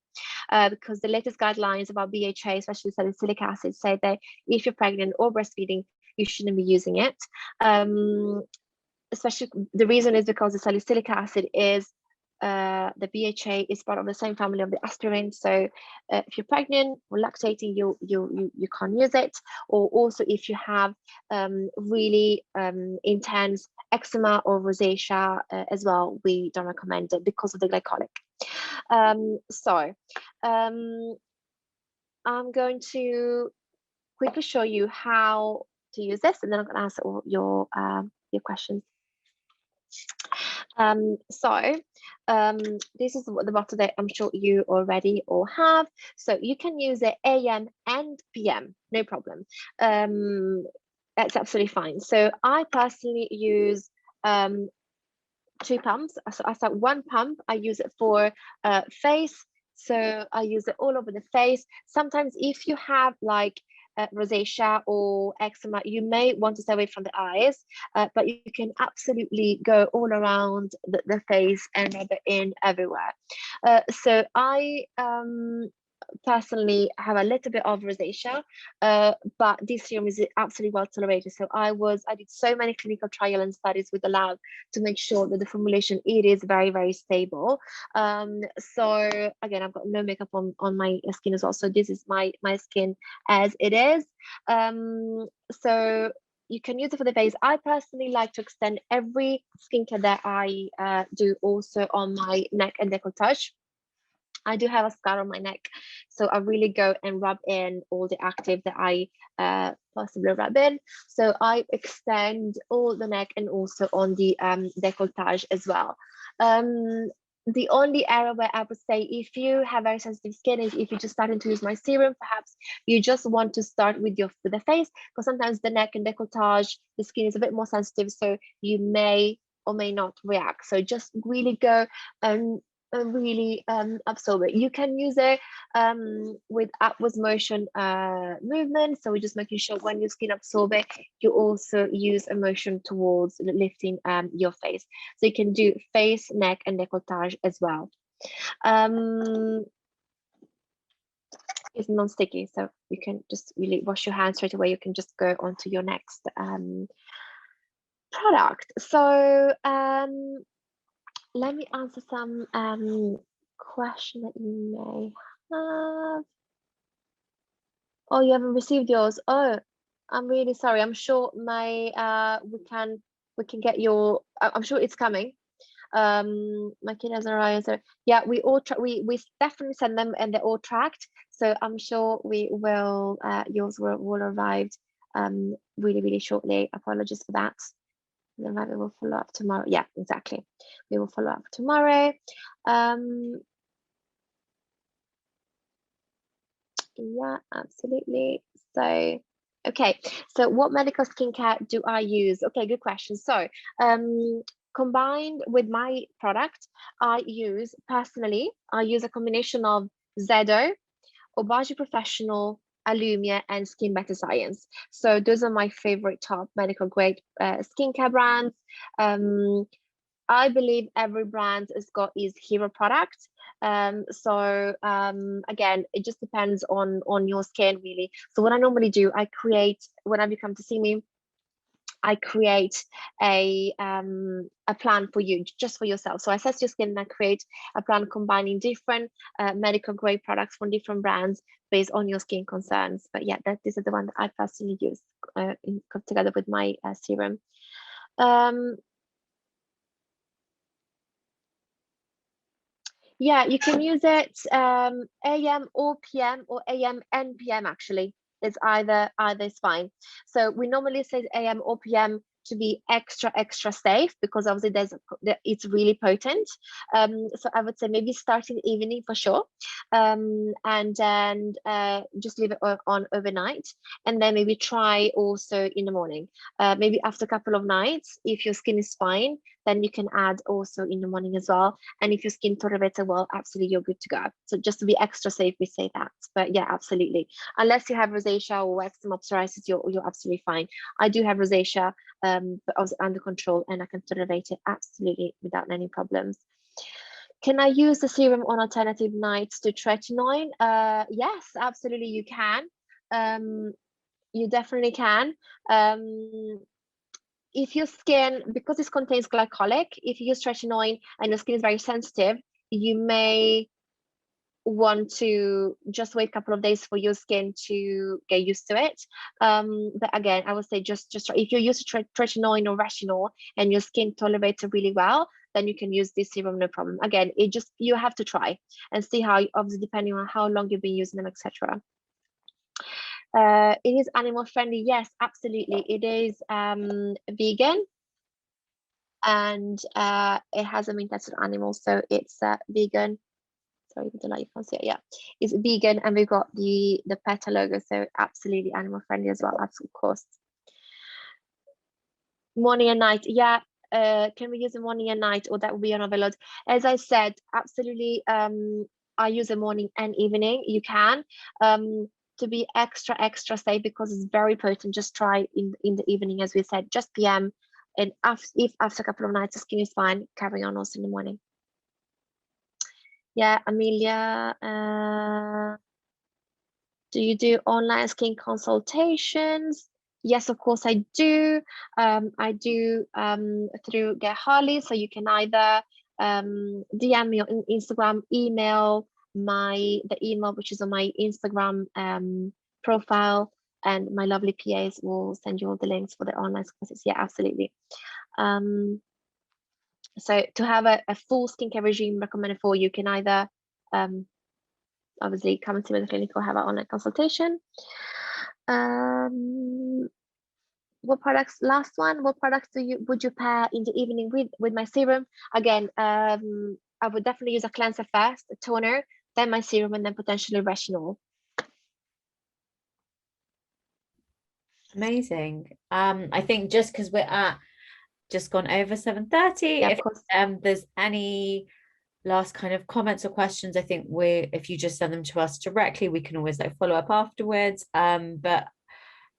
Because the latest guidelines about BHA, especially salicylic acid, say that if you're pregnant or breastfeeding, you shouldn't be using it. Especially the reason is because the salicylic acid is the BHA is part of the same family of the aspirin. So if you're pregnant or lactating, you can't use it. Or also if you have really intense eczema or rosacea as well, we don't recommend it because of the glycolic. I'm going to quickly show you how to use this, and then I'm going to answer all your questions. This is the bottle that I'm sure you already all have. So you can use it AM and PM, no problem. That's absolutely fine. So I personally use 2 pumps. So I start 1 pump. I use it for face. So I use it all over the face. Sometimes if you have like rosacea or eczema, you may want to stay away from the eyes, but you can absolutely go all around the face and rub it in everywhere. So I personally have a little bit of rosacea, but this serum is absolutely well tolerated. So I did so many clinical trial and studies with the lab to make sure that the formulation, it is very, very stable. So again, I've got no makeup on my skin as well. So this is my skin as it is. So you can use it for the face. I personally like to extend every skincare that I do also on my neck and décolletage. I do have a scar on my neck, so I really go and rub in all the active that I possibly rub in. So I extend all the neck and also on the décolletage as well. The only area where I would say, if you have very sensitive skin, if you're just starting to use my serum, perhaps you just want to start with the face, because sometimes the neck and décolletage, the skin is a bit more sensitive, so you may or may not react. So just really go and really absorb it. You can use it with upwards motion movement. So we're just making sure when your skin absorb it, you also use a motion towards lifting your face. So you can do face, neck, and décolletage as well. It's non-sticky, so you can just really wash your hands straight away. You can just go on to your next product. So let me answer some question that you may have. Oh, you haven't received yours. Oh, I'm really sorry. I'm sure my we can get your. I'm sure it's coming. My kid has arrived. So yeah, we definitely send them, and they're all tracked. So I'm sure we will. Yours will arrive really, really shortly. Apologies for that. Then we will follow up tomorrow. Yeah, exactly. We will follow up tomorrow. Yeah, absolutely. So, okay. So what medical skincare do I use? Okay, good question. So, combined with my product, I use a combination of Zedo, Obagi Professional, Alumia, and Skin Better Science. So those are my favorite top medical grade skincare brands. I believe every brand has got his hero product. So again, it just depends on your skin really. So what I normally do, I create, whenever you come to see me, I create a plan for you, just for yourself. So I assess your skin and I create a plan combining different medical grade products from different brands based on your skin concerns. But yeah, these are the ones that I personally use together with my serum. Yeah, you can use it AM or PM, or AM and PM actually. It's either is fine. So we normally say AM or PM to be extra safe, because obviously it's really potent. So I would say maybe start in the evening for sure, and then just leave it on overnight, and then maybe try also in the morning. Maybe after a couple of nights, if your skin is fine, then you can add also in the morning as well. And if your skin tolerates it well, absolutely, you're good to go. So just to be extra safe, we say that. But yeah, absolutely. Unless you have rosacea or eczema, psoriasis, you're absolutely fine. I do have rosacea, but I was under control and I can tolerate it absolutely without any problems. Can I use the serum on alternative nights to tretinoin? Yes, absolutely, you can. You definitely can. If your skin, because this contains glycolic, if you use tretinoin and your skin is very sensitive, you may want to just wait a couple of days for your skin to get used to it. But again, I would say just try. If you're used to tretinoin or retinol and your skin tolerates it really well, then you can use this serum, no problem. Again, you have to try and see how, obviously depending on how long you've been using them, etc. It is animal friendly. Yes, absolutely. It is vegan, and it has a meat tested animal, so it's vegan. Sorry, with the light you can't see it. Yeah, it's vegan, and we've got the PETA logo, so absolutely animal friendly as well. Of course. Morning and night, yeah. Can we use the morning and night, or that will be another load? As I said, absolutely. I use the morning and evening. You can. To be extra safe, because it's very potent, just try in the evening, as we said, just PM. And if after a couple of nights the skin is fine, carry on also in the morning. Yeah, Amelia, do you do online skin consultations? Yes, of course I do. I do through Get Harley, so you can either DM me on Instagram, email the email which is on my Instagram profile, and my lovely PAs will send you all the links for the online courses. Yeah, absolutely. So to have a full skincare regime recommended for you, you can either obviously come and see me in the clinic or have an online consultation. What products, last one, what products would you pair in the evening with my serum? Again, I would definitely use a cleanser first, a toner, then my serum, and then potentially retinol. Amazing. I think just because we're just gone over 7:30, Yeah, of if course. there's any last kind of comments or questions, I think if you just send them to us directly, we can always like follow up afterwards. But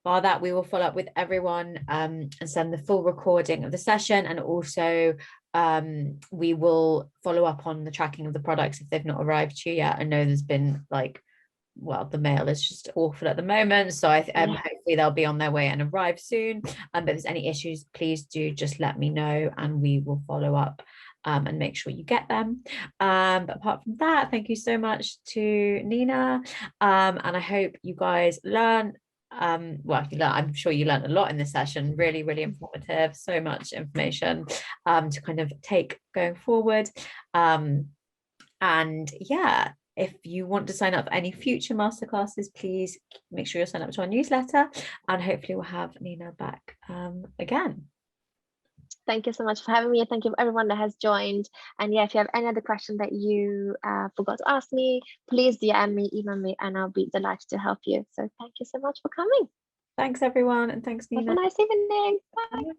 bar that, we will follow up with everyone and send the full recording of the session, and also we will follow up on the tracking of the products if they've not arrived to you yet. I know there's been like, well, the mail is just awful at the moment, so hopefully they'll be on their way and arrive soon. But if there's any issues, please do just let me know, and we will follow up and make sure you get them. But apart from that, thank you so much to Nina, and I hope you guys learn. Well, I'm sure you learned a lot in this session. Really, really informative. So much information to kind of take going forward. And yeah, if you want to sign up for any future masterclasses, please make sure you're signed up to our newsletter, and hopefully we'll have Nina back again. Thank you so much for having me, and thank you for everyone that has joined. And yeah, if you have any other question that you forgot to ask me, please DM me, email me, and I'll be delighted to help you. So thank you so much for coming. Thanks everyone, and thanks Have Nina. a nice evening. Bye. Bye.